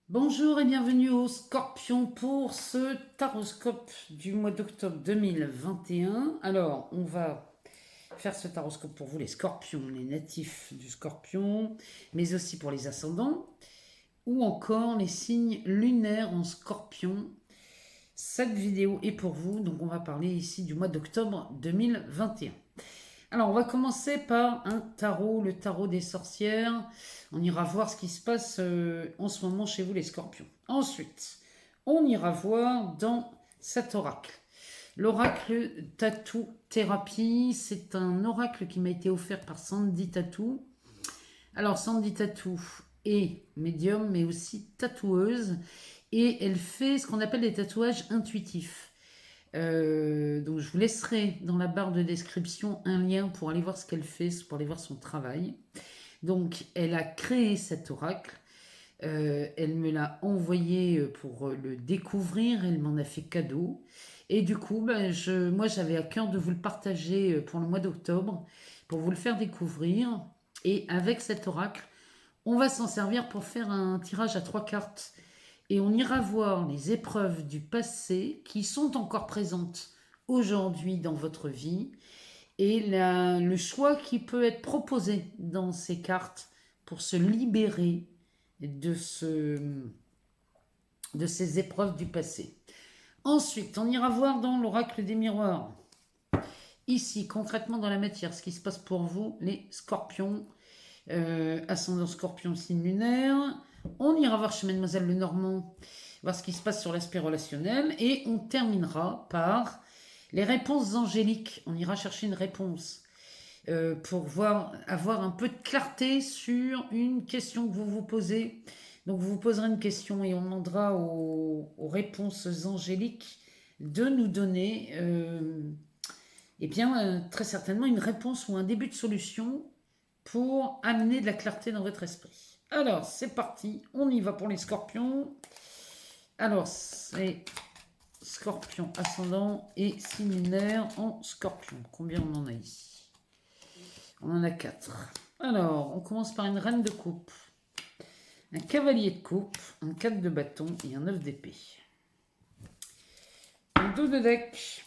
Bonjour et bienvenue au Scorpion pour ce taroscope du mois d'octobre 2021. Alors, on va faire ce taroscope pour vous les Scorpions, les natifs du Scorpion, mais aussi pour les ascendants ou encore les signes lunaires en Scorpion. Cette vidéo est pour vous, donc on va parler ici du mois d'octobre 2021. Alors, on va commencer par un tarot, le tarot des sorcières. On ira voir ce qui se passe en ce moment chez vous, les scorpions. Ensuite, on ira voir dans cet oracle. L'oracle Tattoo Thérapie, c'est un oracle qui m'a été offert par Sandy Tattoo. Alors, Sandy Tattoo est médium, mais aussi tatoueuse. Et elle fait ce qu'on appelle des tatouages intuitifs. Donc je vous laisserai dans la barre de description un lien pour aller voir ce qu'elle fait, pour aller voir son travail. Donc elle a créé cet oracle. Elle me l'a envoyé pour le découvrir. Elle m'en a fait cadeau. Et du coup, moi j'avais à cœur de vous le partager pour le mois d'octobre, pour vous le faire découvrir. Et avec cet oracle, on va s'en servir pour faire un tirage à 3 cartes et on ira voir les épreuves du passé qui sont encore présentes aujourd'hui dans votre vie et le choix qui peut être proposé dans ces cartes pour se libérer de, de ces épreuves du passé. Ensuite, on ira voir dans l'oracle des miroirs, ici concrètement dans la matière, ce qui se passe pour vous, les scorpions, ascendant scorpion, signe lunaire. On ira voir chez Mademoiselle Lenormand, voir ce qui se passe sur l'aspect relationnel. Et on terminera par les réponses angéliques. On ira chercher une réponse pour avoir un peu de clarté sur une question que vous vous posez. Donc vous vous poserez une question et on demandera aux réponses angéliques de nous donner très certainement une réponse ou un début de solution pour amener de la clarté dans votre esprit. Alors, c'est parti, on y va pour les scorpions. Alors, c'est scorpion ascendant et signe lunaire en scorpion. Combien on en a ici? On en a 4. Alors, on commence par une reine de coupe, un cavalier de coupe, un 4 de bâton et un 9 d'épée. En dos de deck,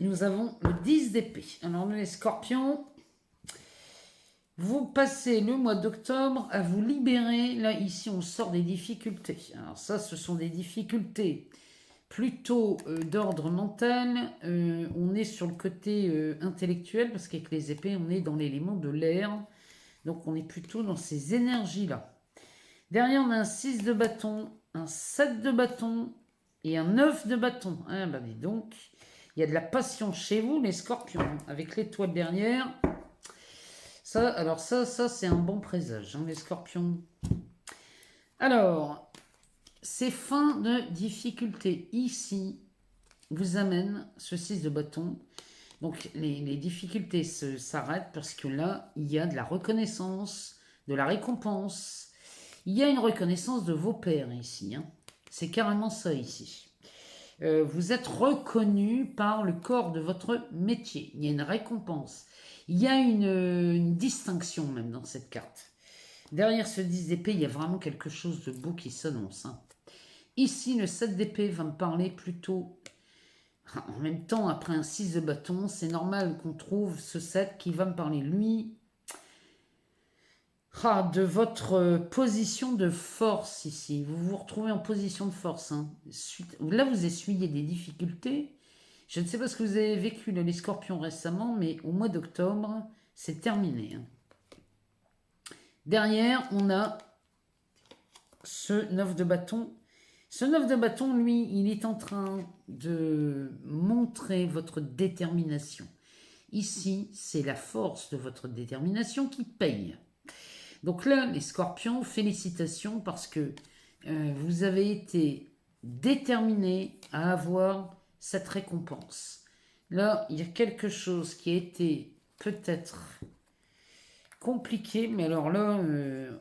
nous avons le 10 d'épée. Alors, nous les scorpions, vous passez le mois d'octobre à vous libérer. Là, ici, on sort des difficultés. Alors ça, ce sont des difficultés plutôt d'ordre mental. On est sur le côté intellectuel, parce qu'avec les épées, on est dans l'élément de l'air. Donc, on est plutôt dans ces énergies-là. Derrière, on a un 6 de bâton, un 7 de bâton et un 9 de bâton. Ah, bah dis donc, il y a de la passion chez vous, les scorpions, avec l'étoile derrière. Ça, c'est un bon présage, hein, les scorpions. Alors, ces fins de difficulté ici vous amènent ce 6 de bâton. Donc, les difficultés s'arrêtent parce que là, il y a de la reconnaissance, de la récompense. Il y a une reconnaissance de vos pairs ici. Hein. C'est carrément ça ici. Vous êtes reconnu par le corps de votre métier. Il y a une récompense. Il y a une distinction même dans cette carte. Derrière ce 10 d'épée, il y a vraiment quelque chose de beau qui s'annonce. Hein. Ici, le 7 d'épée va me parler plutôt... En même temps, après un 6 de bâton, c'est normal qu'on trouve ce 7 qui va me parler, lui, de votre position de force ici. Vous vous retrouvez en position de force. Hein. Là, vous essuyez des difficultés. Je ne sais pas ce que vous avez vécu les scorpions récemment, mais au mois d'octobre, c'est terminé. Hein. Derrière, on a ce 9 de bâton. Ce 9 de bâton, lui, il est en train de montrer votre détermination. Ici, c'est la force de votre détermination qui paye. Donc là, les scorpions, félicitations parce que vous avez été déterminés à avoir cette récompense. Là, il y a quelque chose qui a été peut-être compliqué, mais alors là,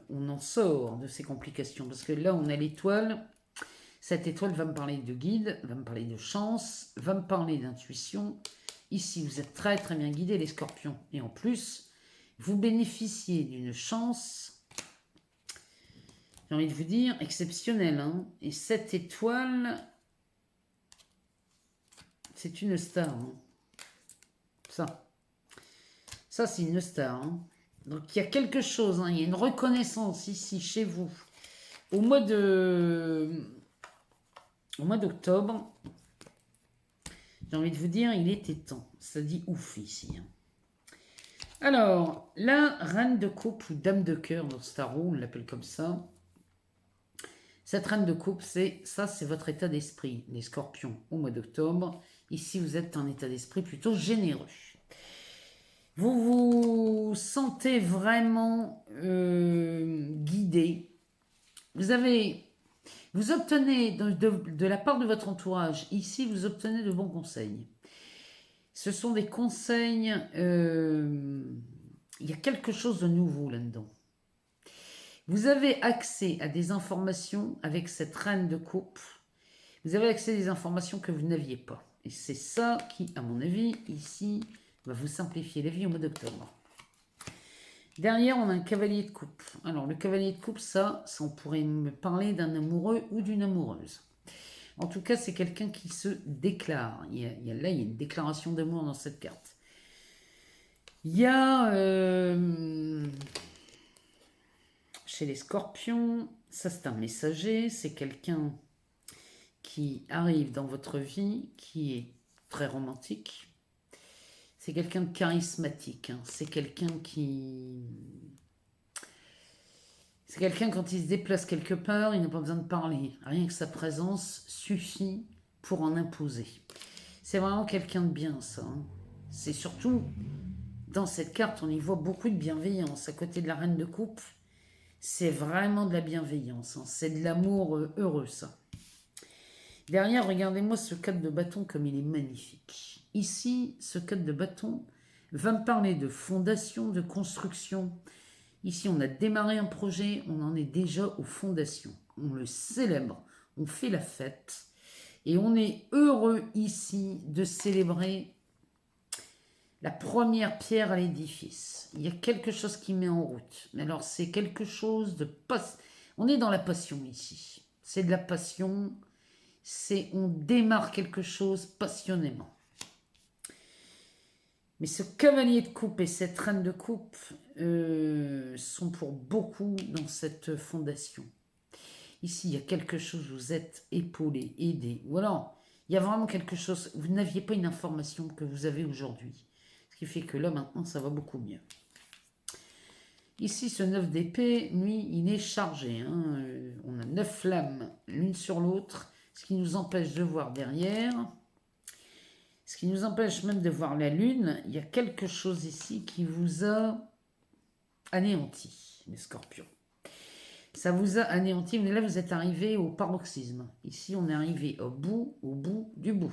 on en sort de ces complications parce que là, on a l'étoile. Cette étoile va me parler de guide, va me parler de chance, va me parler d'intuition. Ici, vous êtes très très bien guidés, les scorpions. Et en plus, vous bénéficiez d'une chance j'ai envie de vous dire, exceptionnel. Hein. Et cette étoile, c'est une star. Hein. Ça c'est une star. Hein. Donc il y a quelque chose, hein. Il y a une reconnaissance ici chez vous. Au mois d'octobre, j'ai envie de vous dire, il était temps. Ça dit ouf ici. Hein. Alors, la reine de coupe ou dame de cœur dans Starro, on l'appelle comme ça. Cette reine de coupe, c'est votre état d'esprit, les scorpions, au mois d'octobre. Ici, vous êtes en état d'esprit plutôt généreux. Vous vous sentez vraiment guidé. Vous obtenez de la part de votre entourage, ici, vous obtenez de bons conseils. Ce sont des conseils, il y a quelque chose de nouveau là-dedans. Vous avez accès à des informations avec cette reine de coupe. Vous avez accès à des informations que vous n'aviez pas. Et c'est ça qui, à mon avis, ici, va vous simplifier la vie au mois d'octobre. Derrière, on a un cavalier de coupe. Alors, le cavalier de coupe, ça on pourrait me parler d'un amoureux ou d'une amoureuse. En tout cas, c'est quelqu'un qui se déclare. Il y a une déclaration d'amour dans cette carte. Il y a... chez les scorpions, ça c'est un messager, c'est quelqu'un qui arrive dans votre vie, qui est très romantique. C'est quelqu'un de charismatique, hein. C'est quelqu'un quand il se déplace quelque part, il n'a pas besoin de parler. Rien que sa présence suffit pour en imposer. C'est vraiment quelqu'un de bien, ça. Hein. C'est surtout, dans cette carte, on y voit beaucoup de bienveillance. À côté de la reine de coupe, c'est vraiment de la bienveillance. Hein. C'est de l'amour heureux, ça. Derrière, regardez-moi ce cadre de bâton comme il est magnifique. Ici, ce cadre de bâton va me parler de fondation, de construction. Ici, on a démarré un projet, on en est déjà aux fondations. On le célèbre, on fait la fête. Et on est heureux ici de célébrer la première pierre à l'édifice. Il y a quelque chose qui met en route. Mais alors, c'est quelque chose de... On est dans la passion ici. C'est de la passion. On démarre quelque chose passionnément. Mais ce cavalier de coupe et cette reine de coupe sont pour beaucoup dans cette fondation. Ici, il y a quelque chose, vous êtes épaulé, aidé. Ou alors, il y a vraiment quelque chose, vous n'aviez pas une information que vous avez aujourd'hui. Ce qui fait que là, maintenant, ça va beaucoup mieux. Ici, ce 9 d'épée, lui, il est chargé. Hein. On a 9 flammes l'une sur l'autre, ce qui nous empêche de voir derrière. Ce qui nous empêche même de voir la lune. Il y a quelque chose ici qui vous a anéanti, les scorpions. Ça vous a anéanti, mais là, vous êtes arrivé au paroxysme. Ici, on est arrivé au bout du bout.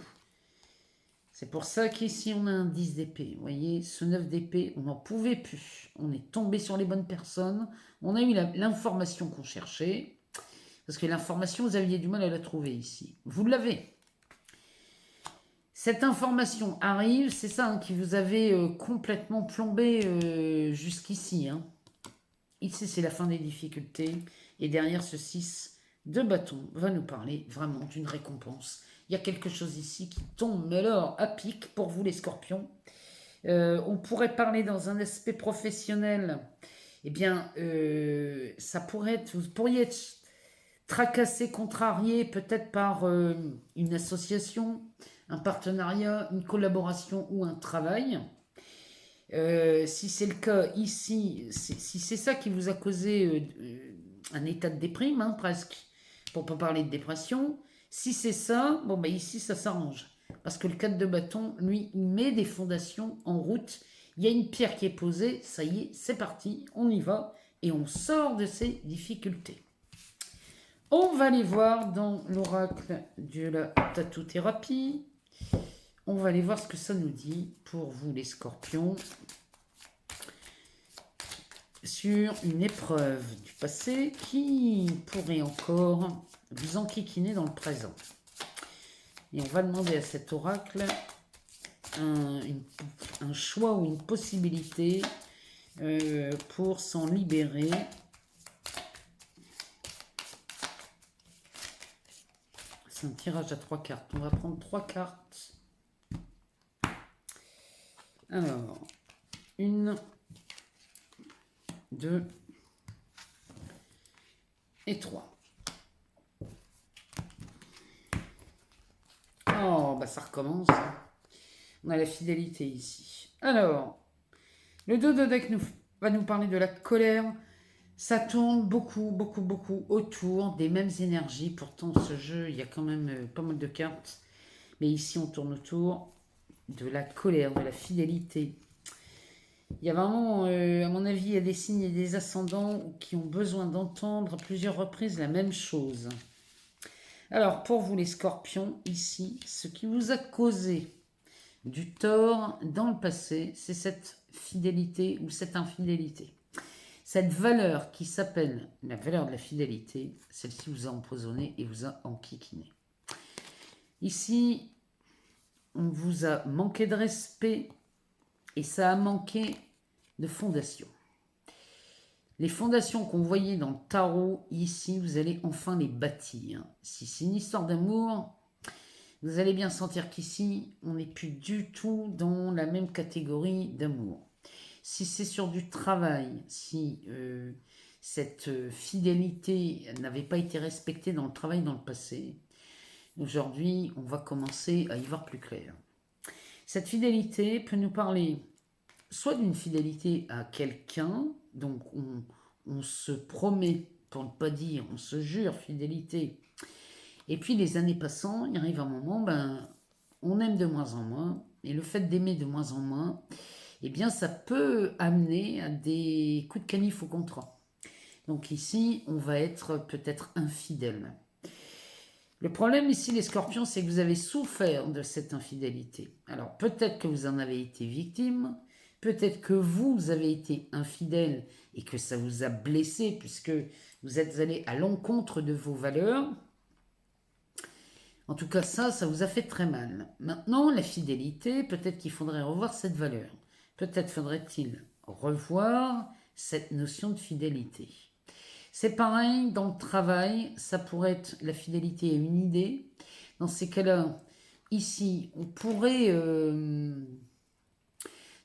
C'est pour ça qu'ici, on a un 10 d'épée. Vous voyez, ce 9 d'épée, on n'en pouvait plus. On est tombé sur les bonnes personnes. On a eu l'information qu'on cherchait. Parce que l'information, vous aviez du mal à la trouver ici. Vous l'avez. Cette information arrive, c'est ça hein, qui vous avait complètement plombé jusqu'ici. Hein. Ici, c'est la fin des difficultés. Et derrière ce 6 de bâton va nous parler vraiment d'une récompense. Il y a quelque chose ici qui tombe, mais alors à pic pour vous les scorpions. On pourrait parler dans un aspect professionnel. Eh bien, ça pourrait être, vous pourriez être tracassé, contrarié peut-être par une association, un partenariat, une collaboration ou un travail. Si c'est le cas ici, si c'est ça qui vous a causé un état de déprime, hein, presque, pour ne pas parler de dépression, si c'est ça, bon bah ici ça s'arrange. Parce que le 4 de bâton, lui, il met des fondations en route. Il y a une pierre qui est posée, ça y est, c'est parti, on y va, et on sort de ces difficultés. On va aller voir dans l'oracle de la tattoo-thérapie. On va aller voir ce que ça nous dit pour vous les scorpions sur une épreuve du passé qui pourrait encore vous enquiquiner dans le présent. Et on va demander à cet oracle un choix ou une possibilité pour s'en libérer. C'est un tirage à 3 cartes. On va prendre 3 cartes. Alors, 1, 2 et 3. Oh, bah ça recommence. On a la fidélité ici. Alors, le dos de deck va nous parler de la colère. Ça tourne beaucoup autour des mêmes énergies. Pourtant, ce jeu, il y a quand même pas mal de cartes. Mais ici, on tourne autour de la colère, de la fidélité. Il y a vraiment, à mon avis, il y a des signes et des ascendants qui ont besoin d'entendre à plusieurs reprises la même chose. Alors, pour vous les scorpions, ici, ce qui vous a causé du tort dans le passé, c'est cette fidélité ou cette infidélité. Cette valeur qui s'appelle la valeur de la fidélité, celle-ci vous a empoisonné et vous a enquiquiné. Ici, on vous a manqué de respect et ça a manqué de fondation. Les fondations qu'on voyait dans le tarot, ici, vous allez enfin les bâtir. Si c'est une histoire d'amour, vous allez bien sentir qu'ici, on n'est plus du tout dans la même catégorie d'amour. Si c'est sur du travail, si cette fidélité n'avait pas été respectée dans le travail dans le passé, aujourd'hui, on va commencer à y voir plus clair. Cette fidélité peut nous parler soit d'une fidélité à quelqu'un, donc on se promet, pour ne pas dire, on se jure fidélité. Et puis les années passant, il arrive un moment, on aime de moins en moins, et le fait d'aimer de moins en moins, eh bien ça peut amener à des coups de canif au contrat. Donc ici, on va être peut-être infidèle. Le problème ici, les scorpions, c'est que vous avez souffert de cette infidélité. Alors peut-être que vous en avez été victime, peut-être que vous avez été infidèle et que ça vous a blessé puisque vous êtes allé à l'encontre de vos valeurs. En tout cas, ça vous a fait très mal. Maintenant, la fidélité, peut-être qu'il faudrait revoir cette valeur. Peut-être faudrait-il revoir cette notion de fidélité. C'est pareil dans le travail, ça pourrait être la fidélité à une idée. Dans ces cas-là, ici, on pourrait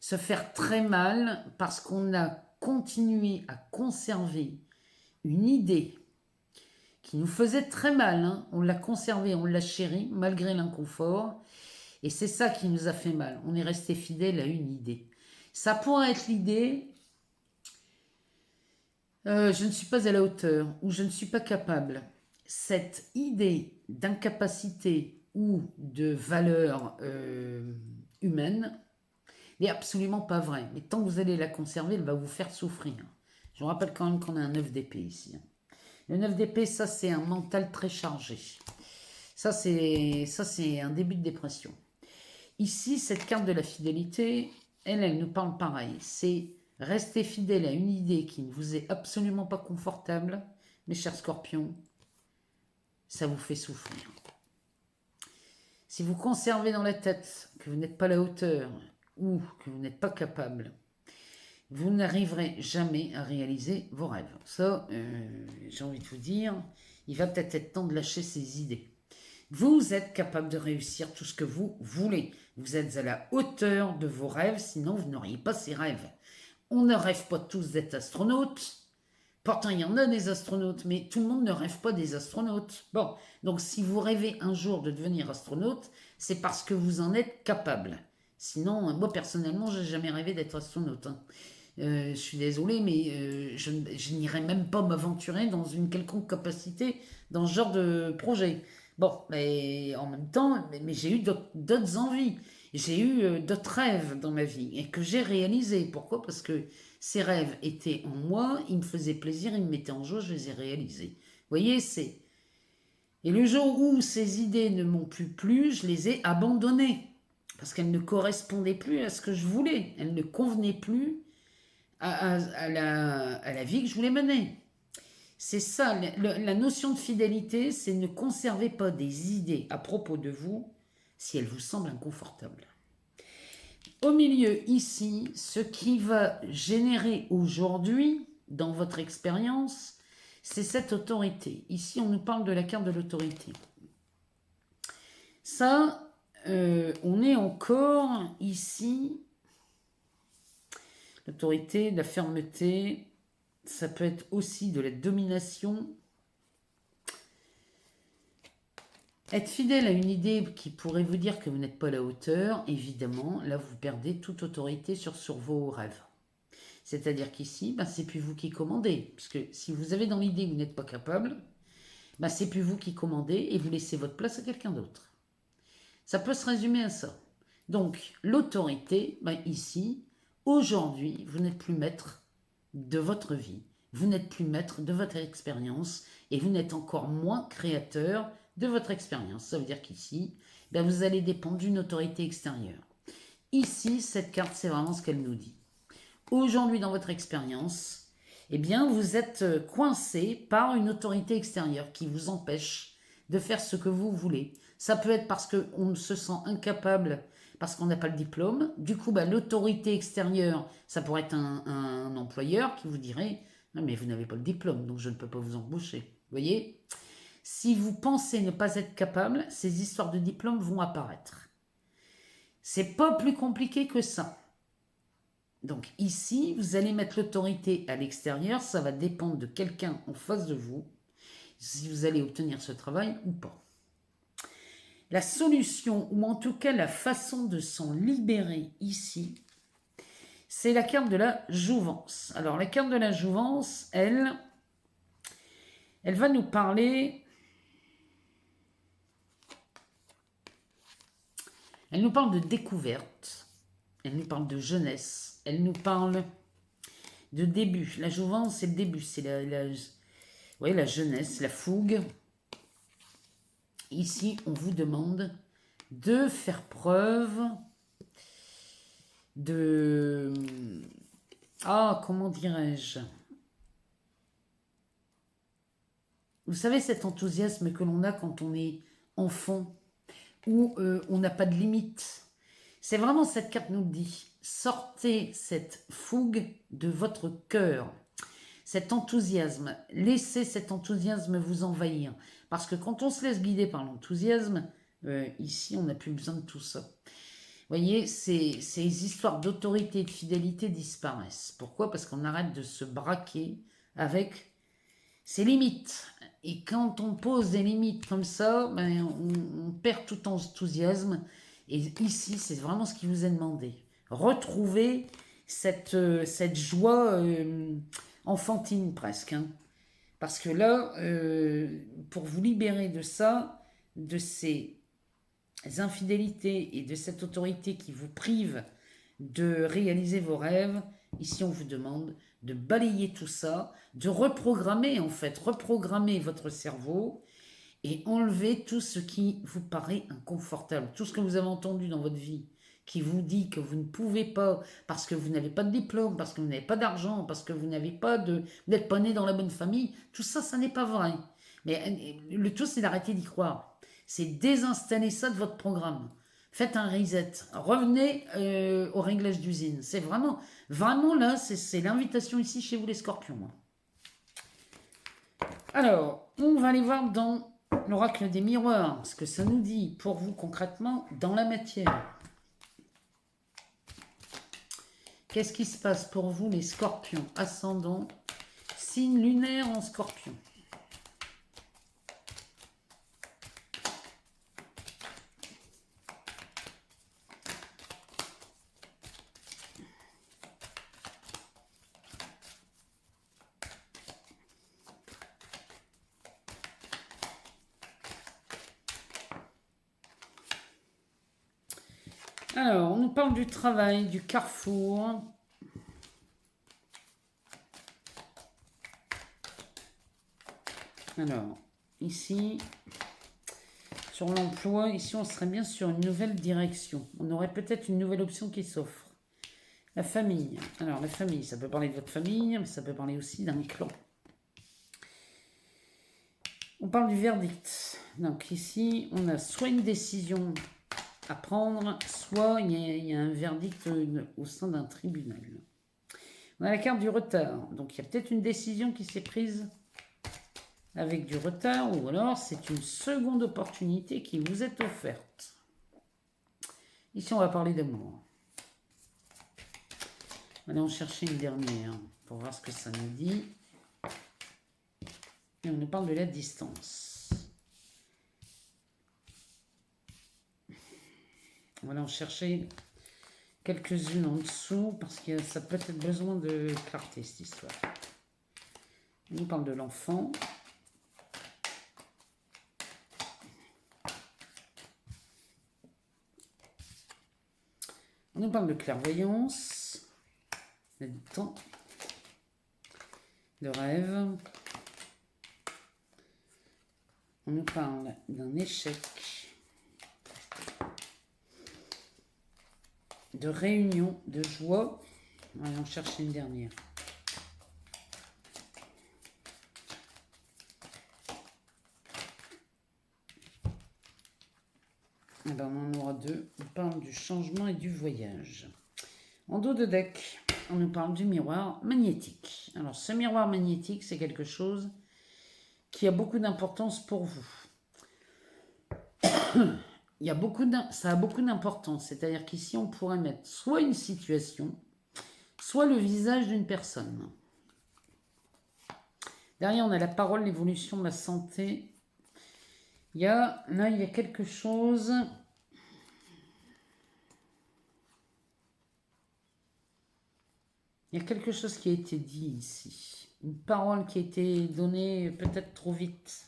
se faire très mal parce qu'on a continué à conserver une idée qui nous faisait très mal. Hein. On l'a conservée, on l'a chérie malgré l'inconfort. Et c'est ça qui nous a fait mal. On est resté fidèle à une idée. Ça pourrait être l'idée je ne suis pas à la hauteur ou je ne suis pas capable. Cette idée d'incapacité ou de valeur humaine n'est absolument pas vraie. Mais tant que vous allez la conserver, elle va vous faire souffrir. Je vous rappelle quand même qu'on a un 9 d'épée ici. Le 9 d'épée, ça c'est un mental très chargé. Ça c'est un début de dépression. Ici, cette carte de la fidélité, elle nous parle pareil. C'est rester fidèle à une idée qui ne vous est absolument pas confortable, mes chers scorpions, ça vous fait souffrir. Si vous conservez dans la tête que vous n'êtes pas à la hauteur ou que vous n'êtes pas capable, vous n'arriverez jamais à réaliser vos rêves. Ça, j'ai envie de vous dire, il va peut-être être temps de lâcher ces idées. Vous êtes capable de réussir tout ce que vous voulez. Vous êtes à la hauteur de vos rêves, sinon vous n'auriez pas ces rêves. On ne rêve pas tous d'être astronautes. Pourtant, il y en a des astronautes, mais tout le monde ne rêve pas des astronautes. Bon, donc si vous rêvez un jour de devenir astronaute, c'est parce que vous en êtes capable. Sinon, moi personnellement, je n'ai jamais rêvé d'être astronaute. Hein. Je suis désolée, mais je n'irai même pas m'aventurer dans une quelconque capacité dans ce genre de projet. Bon, mais en même temps, mais j'ai eu d'autres envies. J'ai eu d'autres rêves dans ma vie et que j'ai réalisés. Pourquoi? Parce que ces rêves étaient en moi, ils me faisaient plaisir, ils me mettaient en joie, je les ai réalisés. Vous voyez, c'est... Et le jour où ces idées ne m'ont plus plu, je les ai abandonnées. Parce qu'elles ne correspondaient plus à ce que je voulais. Elles ne convenaient plus à la vie que je voulais mener. C'est ça, la notion de fidélité, c'est ne conservez pas des idées à propos de vous si elles vous semblent inconfortables. Au milieu, ici, ce qui va générer aujourd'hui, dans votre expérience, c'est cette autorité. Ici, on nous parle de la carte de l'autorité. Ça, on est encore ici. L'autorité, la fermeté, ça peut être aussi de la domination. Être fidèle à une idée qui pourrait vous dire que vous n'êtes pas à la hauteur, évidemment, là vous perdez toute autorité sur vos rêves. C'est-à-dire qu'ici, c'est plus vous qui commandez. Parce que si vous avez dans l'idée que vous n'êtes pas capable, c'est plus vous qui commandez et vous laissez votre place à quelqu'un d'autre. Ça peut se résumer à ça. Donc, l'autorité, ici, aujourd'hui, vous n'êtes plus maître de votre vie. Vous n'êtes plus maître de votre expérience et vous n'êtes encore moins créateur de votre expérience. Ça veut dire qu'ici, vous allez dépendre d'une autorité extérieure. Ici, cette carte, c'est vraiment ce qu'elle nous dit. Aujourd'hui, dans votre expérience, vous êtes coincé par une autorité extérieure qui vous empêche de faire ce que vous voulez. Ça peut être parce qu'on se sent incapable, parce qu'on n'a pas le diplôme. Du coup, l'autorité extérieure, ça pourrait être un employeur qui vous dirait « Non, mais vous n'avez pas le diplôme, donc je ne peux pas vous embaucher. » Vous voyez ? Si vous pensez ne pas être capable, ces histoires de diplôme vont apparaître. C'est pas plus compliqué que ça. Donc ici, vous allez mettre l'autorité à l'extérieur, ça va dépendre de quelqu'un en face de vous, si vous allez obtenir ce travail ou pas. La solution, ou en tout cas la façon de s'en libérer ici, c'est la carte de la jouvence. Alors la carte de la jouvence, elle va nous parler... Elle nous parle de découverte, elle nous parle de jeunesse, elle nous parle de début. La jouvence, c'est le début, c'est la jeunesse, la fougue. Ici, on vous demande de faire preuve de... comment dirais-je ? Vous savez, cet enthousiasme que l'on a quand on est enfant, où on n'a pas de limite. C'est vraiment cette carte nous dit, sortez cette fougue de votre cœur, cet enthousiasme, laissez cet enthousiasme vous envahir. Parce que quand on se laisse guider par l'enthousiasme, ici on n'a plus besoin de tout ça. Vous voyez, ces histoires d'autorité et de fidélité disparaissent. Pourquoi ? Parce qu'on arrête de se braquer avec ses limites. Et quand on pose des limites comme ça, on perd tout enthousiasme. Et ici, c'est vraiment ce qui vous est demandé. Retrouvez cette joie enfantine presque. Parce que là, pour vous libérer de ça, de ces infidélités et de cette autorité qui vous prive de réaliser vos rêves, ici on vous demande de balayer tout ça, de reprogrammer reprogrammer votre cerveau et enlever tout ce qui vous paraît inconfortable, tout ce que vous avez entendu dans votre vie, qui vous dit que vous ne pouvez pas, parce que vous n'avez pas de diplôme, parce que vous n'avez pas d'argent, parce que vous n'avez pas vous n'êtes pas né dans la bonne famille, tout ça, ça n'est pas vrai. Mais le tout, c'est d'arrêter d'y croire. C'est désinstaller ça de votre programme. Faites un reset. Revenez au réglage d'usine. C'est vraiment là, c'est l'invitation ici chez vous les scorpions. Alors, on va aller voir dans l'oracle des miroirs, ce que ça nous dit pour vous concrètement dans la matière. Qu'est-ce qui se passe pour vous les scorpions, ascendant, signe lunaire en scorpion? Alors, on nous parle du travail, du carrefour. Alors, ici, sur l'emploi, ici, on serait bien sur une nouvelle direction. On aurait peut-être une nouvelle option qui s'offre. La famille. Alors, la famille, ça peut parler de votre famille, mais ça peut parler aussi d'un clan. On parle du verdict. Donc, ici, on a soit une décision à prendre, soit il y a un verdict au sein d'un tribunal. On a la carte du retard. Donc, il y a peut-être une décision qui s'est prise avec du retard, ou alors c'est une seconde opportunité qui vous est offerte. Ici, on va parler d'amour. Allons chercher une dernière pour voir ce que ça nous dit. Et on nous parle de la distance. On va en chercher quelques-unes en dessous parce que ça peut être besoin de clarté, cette histoire. On nous parle de l'enfant. On nous parle de clairvoyance, de temps, de rêve. On nous parle d'un échec, de réunion, de joie. On va en chercher une dernière. Eh ben, on en aura deux. On parle du changement et du voyage. En dos de deck, on nous parle du miroir magnétique. Alors, ce miroir magnétique, c'est quelque chose qui a beaucoup d'importance pour vous. Ça a beaucoup d'importance. C'est-à-dire qu'ici, on pourrait mettre soit une situation, soit le visage d'une personne. Derrière, on a la parole, l'évolution de la santé. Il y a quelque chose. Il y a quelque chose qui a été dit ici. Une parole qui a été donnée peut-être trop vite.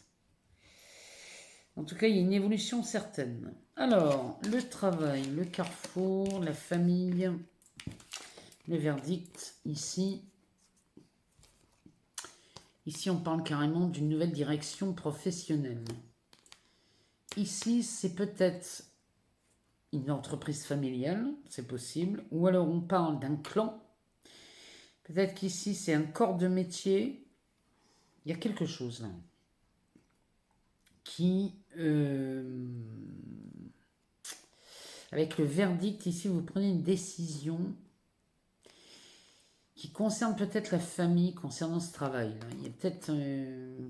En tout cas, il y a une évolution certaine. Alors, le travail, le carrefour, la famille, le verdict, ici. Ici, on parle carrément d'une nouvelle direction professionnelle. Ici, c'est peut-être une entreprise familiale, c'est possible. Ou alors, on parle d'un clan. Peut-être qu'ici, c'est un corps de métier. Il y a quelque chose là qui... avec le verdict, ici, vous prenez une décision qui concerne peut-être la famille concernant ce travail. Là. Il y a peut-être...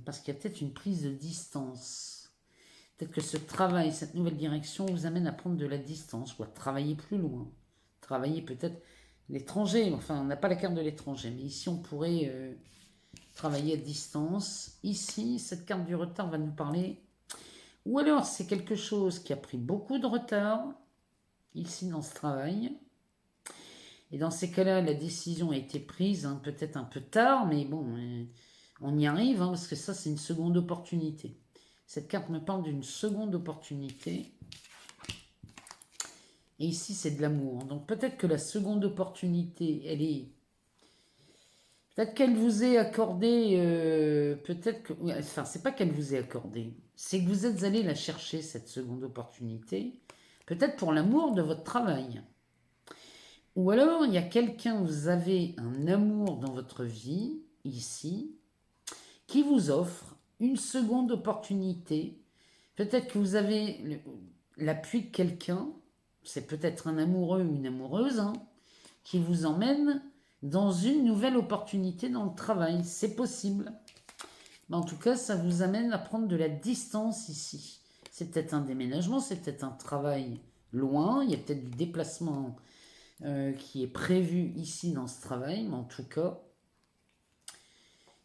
parce qu'il y a peut-être une prise de distance. Peut-être que ce travail, cette nouvelle direction vous amène à prendre de la distance ou à travailler plus loin. Travailler peut-être l'étranger. Enfin, on n'a pas la carte de l'étranger, mais ici, on pourrait travailler à distance. Ici, cette carte du retard va nous parler. Ou alors, c'est quelque chose qui a pris beaucoup de retard, ici, dans ce travail. Et dans ces cas-là, la décision a été prise, hein, peut-être un peu tard, mais bon, on y arrive, hein, parce que ça, c'est une seconde opportunité. Cette carte me parle d'une seconde opportunité. Et ici, c'est de l'amour. Donc peut-être que la seconde opportunité, elle est... Peut-être qu'elle vous est accordée... peut-être que... Enfin, c'est pas qu'elle vous est accordée. C'est que vous êtes allé la chercher, cette seconde opportunité. Peut-être pour l'amour de votre travail. Ou alors, il y a quelqu'un, vous avez un amour dans votre vie, ici, qui vous offre une seconde opportunité. Peut-être que vous avez l'appui de quelqu'un, c'est peut-être un amoureux ou une amoureuse, hein, qui vous emmène dans une nouvelle opportunité dans le travail. C'est possible. Mais en tout cas, ça vous amène à prendre de la distance ici. C'est peut-être un déménagement, c'est peut-être un travail loin, il y a peut-être du déplacement qui est prévu ici dans ce travail, mais en tout cas,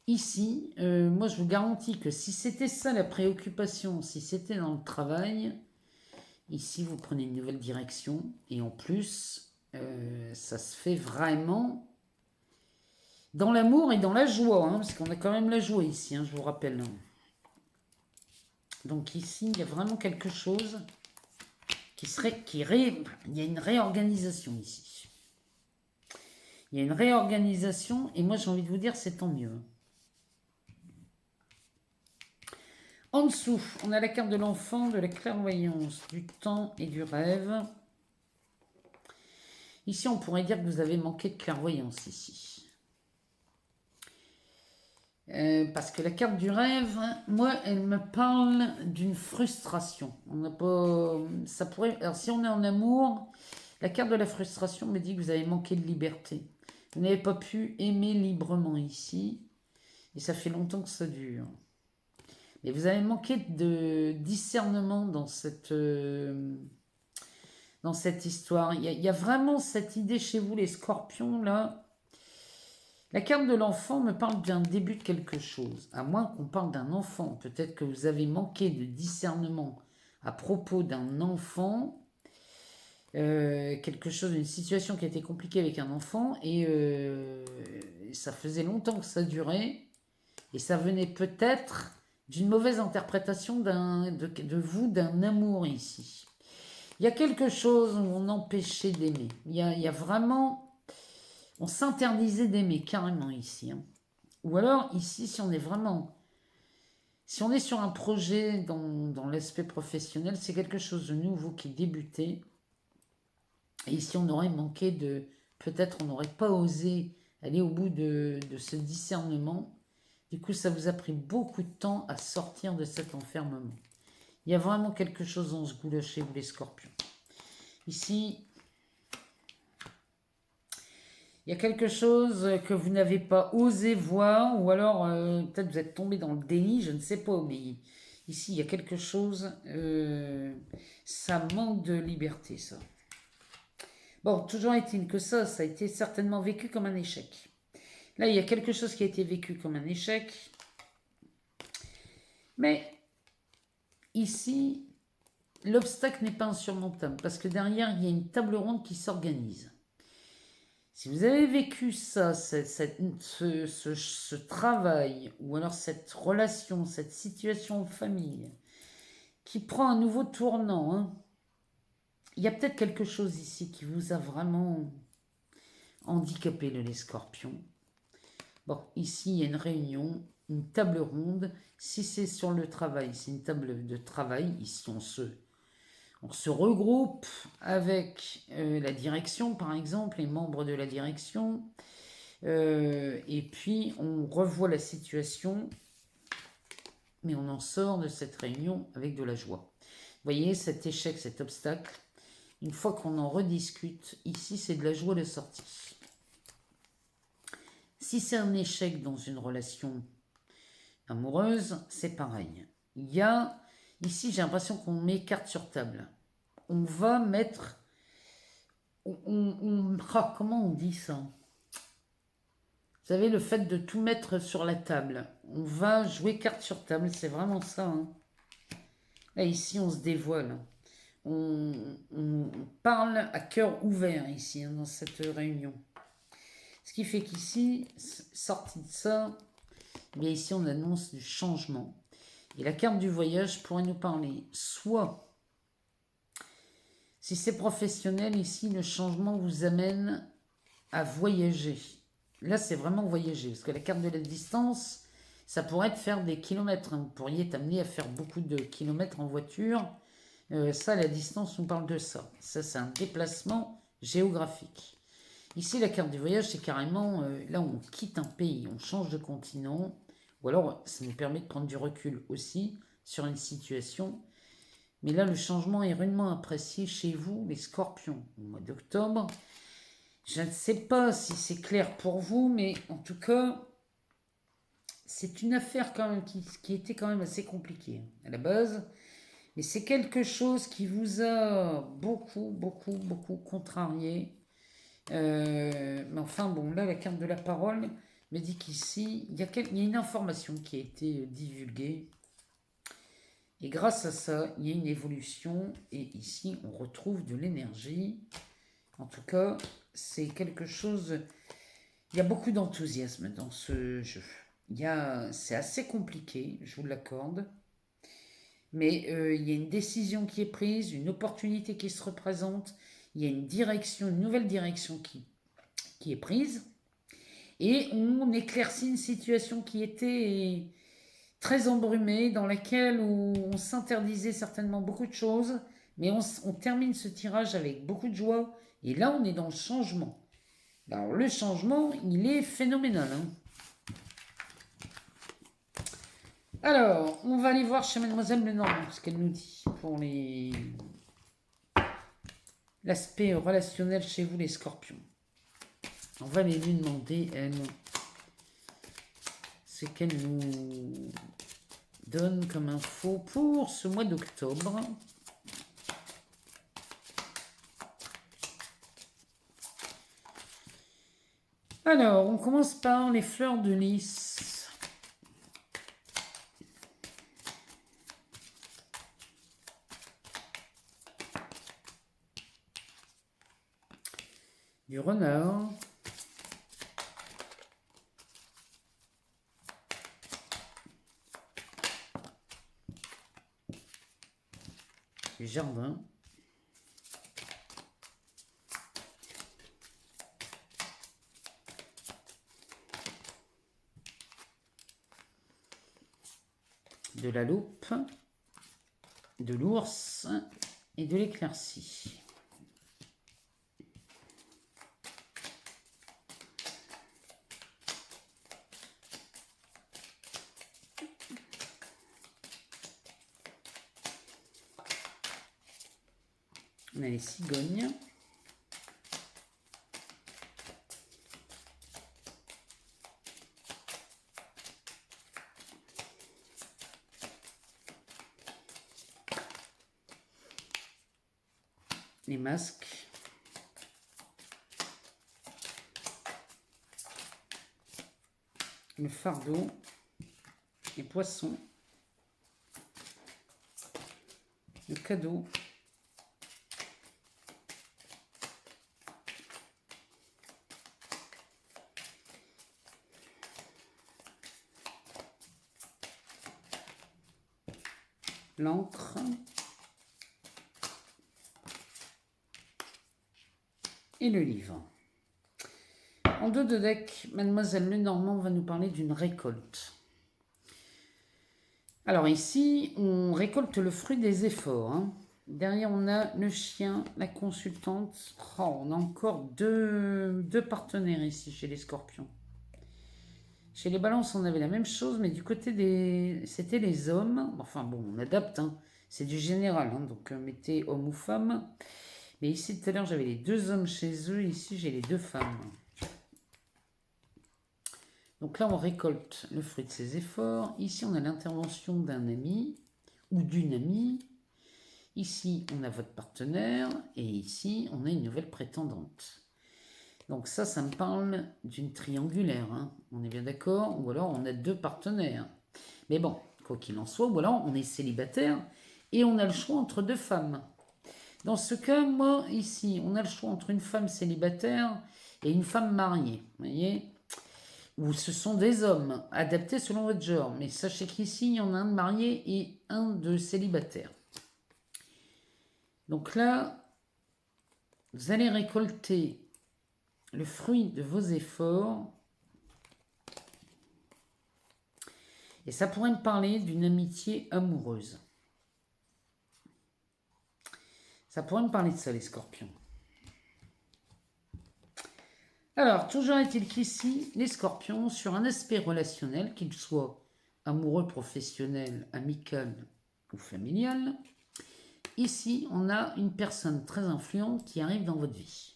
ici, moi je vous garantis que si c'était ça la préoccupation, si c'était dans le travail, ici vous prenez une nouvelle direction et en plus, ça se fait vraiment dans l'amour et dans la joie, hein, parce qu'on a quand même la joie ici, hein, je vous rappelle. Donc ici, il y a vraiment quelque chose qui serait... Il y a une réorganisation ici. Il y a une réorganisation et moi j'ai envie de vous dire c'est tant mieux. En dessous, on a la carte de l'enfant, de la clairvoyance, du temps et du rêve. Ici, on pourrait dire que vous avez manqué de clairvoyance ici. Parce que la carte du rêve, moi, elle me parle d'une frustration. On n'a pas... Ça pourrait... Alors, si on est en amour, la carte de la frustration me dit que vous avez manqué de liberté. Vous n'avez pas pu aimer librement ici. Et ça fait longtemps que ça dure. Mais vous avez manqué de discernement dans cette histoire. Il y a vraiment cette idée chez vous, les scorpions, là. La carte de l'enfant me parle d'un début de quelque chose. À moins qu'on parle d'un enfant. Peut-être que vous avez manqué de discernement à propos d'un enfant. Quelque chose, une situation qui a été compliquée avec un enfant. Et ça faisait longtemps que ça durait. Et ça venait peut-être d'une mauvaise interprétation de vous, d'un amour ici. Il y a quelque chose où on empêchait d'aimer. Il y a vraiment... On s'interdisait d'aimer carrément ici. Hein. Ou alors ici, si on est vraiment... Si on est sur un projet dans l'aspect professionnel, c'est quelque chose de nouveau qui débutait. Et ici, on aurait manqué de... Peut-être on n'aurait pas osé aller au bout de ce discernement. Du coup, ça vous a pris beaucoup de temps à sortir de cet enfermement. Il y a vraiment quelque chose dans ce goût-là chez vous, les scorpions. Ici, il y a quelque chose que vous n'avez pas osé voir, ou alors peut-être vous êtes tombé dans le déni, je ne sais pas, mais ici, il y a quelque chose, ça manque de liberté, ça. Bon, toujours est-il que ça a été certainement vécu comme un échec. Là, il y a quelque chose qui a été vécu comme un échec, mais ici, l'obstacle n'est pas insurmontable, parce que derrière, il y a une table ronde qui s'organise. Si vous avez vécu ça, ce travail, ou alors cette relation, cette situation en famille, qui prend un nouveau tournant, hein, il y a peut-être quelque chose ici qui vous a vraiment handicapé, les scorpions. Bon, ici, il y a une réunion, une table ronde. Si c'est sur le travail, c'est une table de travail. Ici, on se regroupe avec la direction, par exemple, les membres de la direction, et puis on revoit la situation, mais on en sort de cette réunion avec de la joie. Vous voyez, cet échec, cet obstacle, une fois qu'on en rediscute, ici, c'est de la joie de sortie. Si c'est un échec dans une relation amoureuse, c'est pareil. Il y a... Ici, j'ai l'impression qu'on met carte sur table. On va mettre... comment on dit ça? Vous savez, le fait de tout mettre sur la table. On va jouer carte sur table, c'est vraiment ça. Hein. Là, ici, on se dévoile. On parle à cœur ouvert, ici, hein, dans cette réunion. Ce qui fait qu'ici, sorti de ça, bien ici, on annonce du changement. Et la carte du voyage pourrait nous parler soit, si c'est professionnel, ici, le changement vous amène à voyager. Là, c'est vraiment voyager, parce que la carte de la distance, ça pourrait être faire des kilomètres. Hein. Vous pourriez être amené à faire beaucoup de kilomètres en voiture. Ça, la distance, on parle de ça. Ça, c'est un déplacement géographique. Ici, la carte du voyage, c'est carrément, là, on quitte un pays, on change de continent, ou alors, ça nous permet de prendre du recul aussi sur une situation. Mais là, le changement est rudement apprécié chez vous, les scorpions, au mois d'octobre. Je ne sais pas si c'est clair pour vous, mais en tout cas, c'est une affaire quand même qui était quand même assez compliquée à la base. Mais c'est quelque chose qui vous a beaucoup, beaucoup, beaucoup contrarié. Mais enfin, bon, là, la carte de la parole me dit qu'ici, il y a une information qui a été divulguée. Et grâce à ça, il y a une évolution. Et ici, on retrouve de l'énergie. En tout cas, c'est quelque chose... Il y a beaucoup d'enthousiasme dans ce jeu. C'est assez compliqué, je vous l'accorde. Mais il y a une décision qui est prise, une opportunité qui se représente. Il y a une direction, une nouvelle direction qui est prise. Et on éclaircit une situation qui était très embrumée, dans laquelle on s'interdisait certainement beaucoup de choses. Mais on termine ce tirage avec beaucoup de joie. Et là, on est dans le changement. Alors, le changement, il est phénoménal. Hein. Alors, on va aller voir chez Mademoiselle Lenormand ce qu'elle nous dit pour l'aspect relationnel chez vous, les scorpions. On va aller lui demander, elle, ce qu'elle nous donne comme info pour ce mois d'octobre? Alors, on commence par les fleurs de lys. Du renard. Du jardin. De la loupe, de l'ours et de l'éclaircie. On a les cigognes. Les masques. Le fardeau. Les poissons. Le cadeau. L'encre. Et le livre. En dos de deck, Mademoiselle Lenormand va nous parler d'une récolte. Alors ici, on récolte le fruit des efforts. Hein. Derrière, on a le chien, la consultante. Oh, on a encore deux partenaires ici chez les scorpions. Chez les balances, on avait la même chose, mais du côté des... C'était les hommes. Enfin bon, on adapte. Hein. C'est du général, hein, donc mettez homme ou femme. Mais ici, tout à l'heure, j'avais les deux hommes chez eux. Ici, j'ai les deux femmes. Donc là, on récolte le fruit de ses efforts. Ici, on a l'intervention d'un ami ou d'une amie. Ici, on a votre partenaire. Et ici, on a une nouvelle prétendante. Donc ça me parle d'une triangulaire. Hein. On est bien d'accord? Ou alors, on a deux partenaires. Mais bon, quoi qu'il en soit, ou alors, on est célibataire et on a le choix entre deux femmes. Dans ce cas, moi, ici, on a le choix entre une femme célibataire et une femme mariée. Vous voyez? Ou ce sont des hommes, adaptés selon votre genre. Mais sachez qu'ici, il y en a un de marié et un de célibataire. Donc là, vous allez récolter le fruit de vos efforts. Et ça pourrait me parler d'une amitié amoureuse. Ça pourrait me parler de ça, les scorpions. Alors, toujours est-il qu'ici, les scorpions, sur un aspect relationnel, qu'il soit amoureux, professionnel, amical ou familial, ici, on a une personne très influente qui arrive dans votre vie.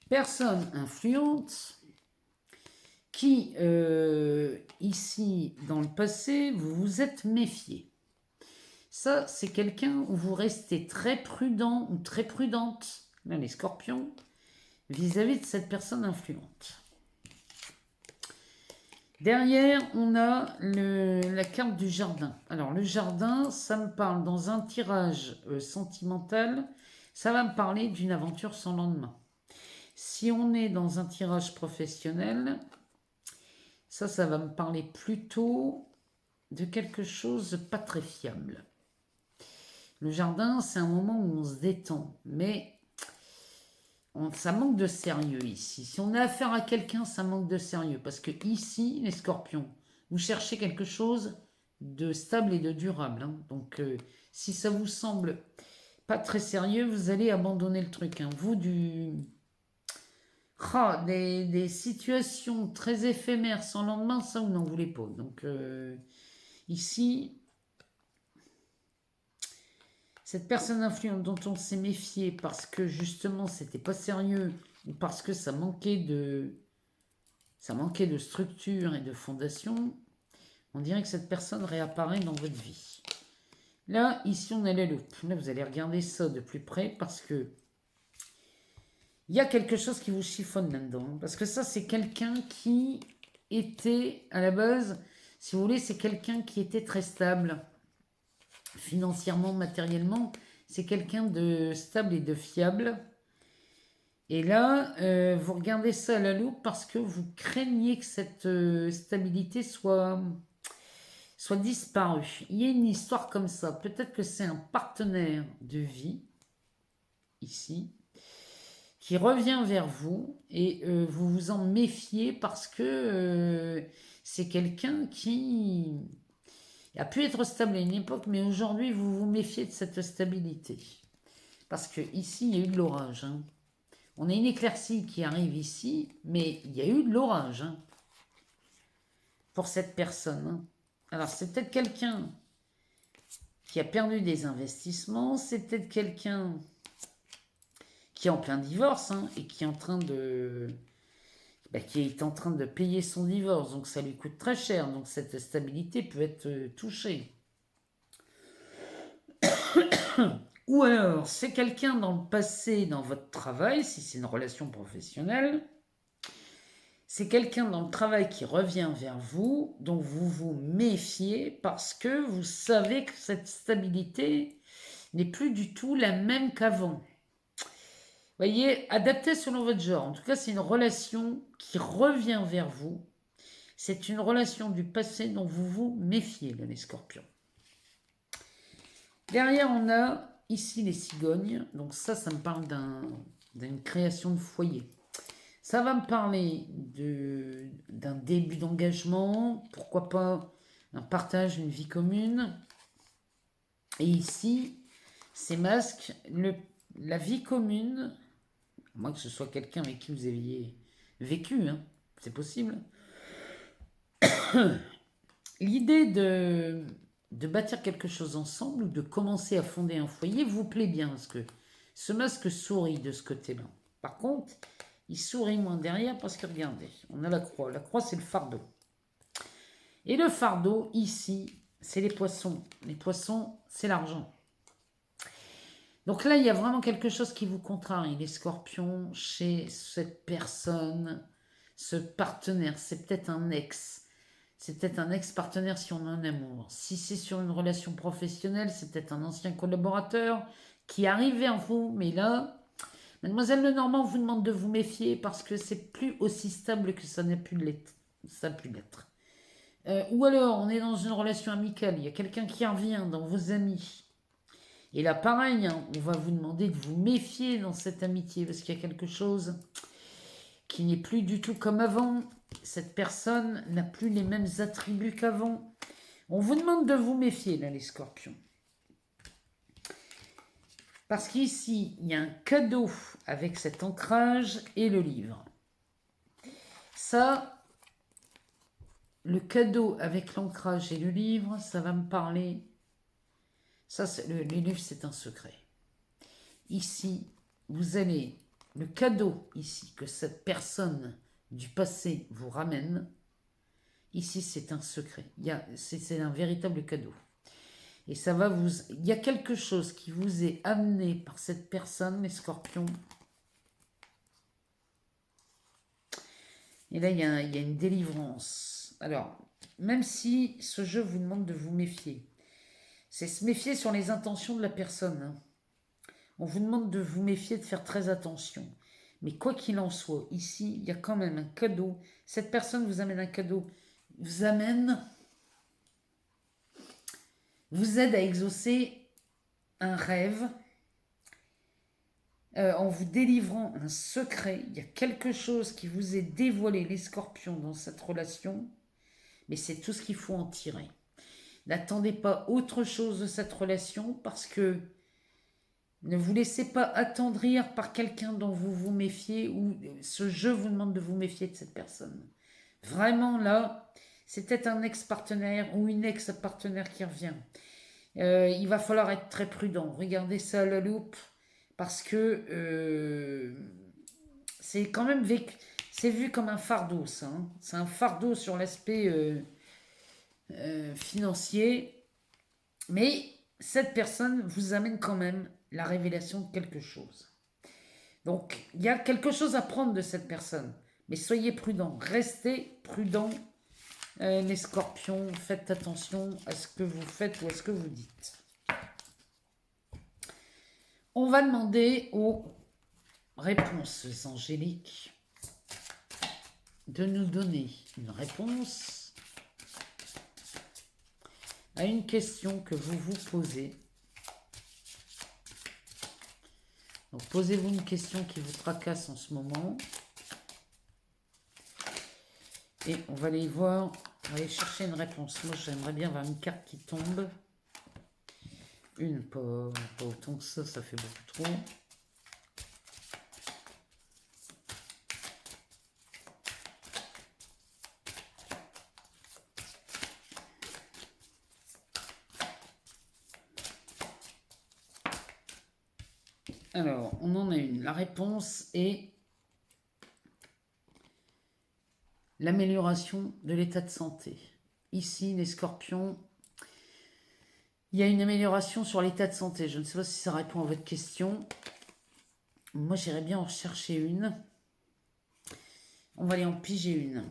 Personne influente qui, ici, dans le passé, vous vous êtes méfié. Ça, c'est quelqu'un où vous restez très prudent ou très prudente, là, les scorpions, vis-à-vis de cette personne influente. Derrière, on a la carte du jardin. Alors, le jardin, ça me parle dans un tirage sentimental, ça va me parler d'une aventure sans lendemain. Si on est dans un tirage professionnel, ça va me parler plutôt de quelque chose de pas très fiable. Le jardin, c'est un moment où on se détend, mais ça manque de sérieux ici. Si on a affaire à quelqu'un, ça manque de sérieux. Parce que ici, les scorpions, vous cherchez quelque chose de stable et de durable. Hein. Donc, si ça vous semble pas très sérieux, vous allez abandonner le truc. Hein. Vous, des situations très éphémères sans lendemain, ça, vous n'en voulez pas. Donc, ici, cette personne influente dont on s'est méfié parce que justement c'était pas sérieux ou parce que ça manquait de structure et de fondation, On dirait que cette personne réapparaît dans votre vie. Là, ici, on a la loupe. Là, vous allez regarder ça de plus près parce que il y a quelque chose qui vous chiffonne là-dedans. Parce que ça, c'est quelqu'un qui était, à la base, si vous voulez, c'est quelqu'un qui était très stable, financièrement, matériellement. C'est quelqu'un de stable et de fiable. Et là, vous regardez ça à la loupe parce que vous craignez que cette stabilité soit disparue. Il y a une histoire comme ça. Peut-être que c'est un partenaire de vie, ici, qui revient vers vous et vous vous en méfiez parce que c'est quelqu'un qui a pu être stable à une époque, mais aujourd'hui vous vous méfiez de cette stabilité. Parce que ici il y a eu de l'orage. Hein. On a une éclaircie qui arrive ici, mais il y a eu de l'orage hein, pour cette personne. Hein. Alors c'est peut-être quelqu'un qui a perdu des investissements, c'est peut-être quelqu'un qui est en plein divorce hein, et qui est en train de payer son divorce, donc ça lui coûte très cher, donc cette stabilité peut être touchée. Ou alors, c'est quelqu'un dans le passé, dans votre travail, si c'est une relation professionnelle, c'est quelqu'un dans le travail qui revient vers vous, dont vous vous méfiez parce que vous savez que cette stabilité n'est plus du tout la même qu'avant. Voyez, adapté selon votre genre. En tout cas, c'est une relation qui revient vers vous. C'est une relation du passé dont vous vous méfiez, les scorpions. Derrière, on a ici les cigognes. Donc ça me parle d'une création de foyer. Ça va me parler d'un début d'engagement. Pourquoi pas un partage, une vie commune. Et ici, ces masques, la vie commune, à moins que ce soit quelqu'un avec qui vous aviez vécu, hein, c'est possible. L'idée de bâtir quelque chose ensemble ou de commencer à fonder un foyer vous plaît bien parce que ce masque sourit de ce côté-là. Par contre, il sourit moins derrière parce que regardez, on a la croix. La croix, c'est le fardeau. Et le fardeau, ici, c'est les poissons. Les poissons, c'est l'argent. Donc là, il y a vraiment quelque chose qui vous contrarie, les scorpions, chez cette personne, ce partenaire. C'est peut-être un ex. C'est peut-être un ex-partenaire si on a un amour. Si c'est sur une relation professionnelle, c'est peut-être un ancien collaborateur qui arrive vers vous. Mais là, Mademoiselle Lenormand vous demande de vous méfier parce que c'est plus aussi stable que ça n'a pu l'être. Ça a pu l'être. Ou alors, on est dans une relation amicale. Il y a quelqu'un qui revient dans vos amis. Et là, pareil, hein, on va vous demander de vous méfier dans cette amitié parce qu'il y a quelque chose qui n'est plus du tout comme avant. Cette personne n'a plus les mêmes attributs qu'avant. On vous demande de vous méfier, là, les scorpions. Parce qu'ici, il y a un cadeau avec cet ancrage et le livre. Ça, le cadeau avec l'ancrage et le livre, ça va me parler. Ça, les livres, c'est un secret. Ici, vous allez, le cadeau ici que cette personne du passé vous ramène, ici c'est un secret, c'est un véritable cadeau. Et ça va il y a quelque chose qui vous est amené par cette personne, les scorpions. Et là, il y a une délivrance. Alors, même si ce jeu vous demande de vous méfier, c'est se méfier sur les intentions de la personne. Hein. On vous demande de vous méfier, de faire très attention. Mais quoi qu'il en soit, ici, il y a quand même un cadeau. Cette personne vous amène un cadeau, vous aide à exaucer un rêve en vous délivrant un secret. Il y a quelque chose qui vous est dévoilé, les scorpions, dans cette relation, mais c'est tout ce qu'il faut en tirer. N'attendez pas autre chose de cette relation parce que ne vous laissez pas attendrir par quelqu'un dont vous vous méfiez ou ce jeu vous demande de vous méfier de cette personne. Vraiment là, c'est peut-être un ex-partenaire ou une ex-partenaire qui revient. Il va falloir être très prudent. Regardez ça à la loupe parce que c'est quand même c'est vu comme un fardeau ça. Hein. C'est un fardeau sur l'aspect financier, mais cette personne vous amène quand même la révélation de quelque chose. Donc, il y a quelque chose à prendre de cette personne, mais soyez prudents, restez prudents, les scorpions, faites attention à ce que vous faites ou à ce que vous dites. On va demander aux réponses angéliques de nous donner une réponse à une question que vous vous posez. Donc posez-vous une question qui vous tracasse en ce moment. Et on va aller voir, on va aller chercher une réponse. Moi j'aimerais bien avoir une carte qui tombe. Une, pas autant que ça fait beaucoup trop. Alors, on en a une. La réponse est l'amélioration de l'état de santé. Ici, les scorpions, il y a une amélioration sur l'état de santé. Je ne sais pas si ça répond à votre question. Moi, j'irais bien en rechercher une. On va aller en piger une.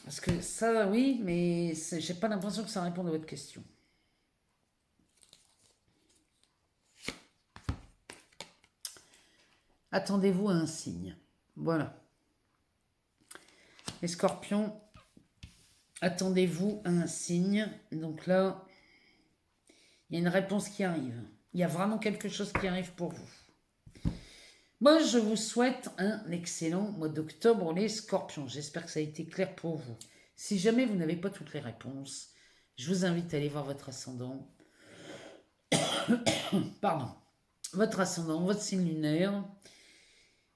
Parce que ça, oui, mais j'ai pas l'impression que ça réponde à votre question. Attendez-vous à un signe. Voilà. Les scorpions, attendez-vous à un signe. Donc là, il y a une réponse qui arrive. Il y a vraiment quelque chose qui arrive pour vous. Moi, je vous souhaite un excellent mois d'octobre, les scorpions. J'espère que ça a été clair pour vous. Si jamais vous n'avez pas toutes les réponses, je vous invite à aller voir votre ascendant. Pardon. Votre ascendant, votre signe lunaire.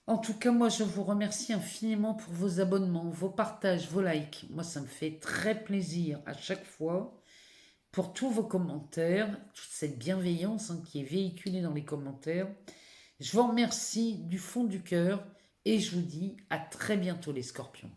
En tout cas, moi, je vous remercie infiniment pour vos abonnements, vos partages, vos likes. Moi, ça me fait très plaisir à chaque fois pour tous vos commentaires, toute cette bienveillance qui est véhiculée dans les commentaires. Je vous remercie du fond du cœur et je vous dis à très bientôt les scorpions.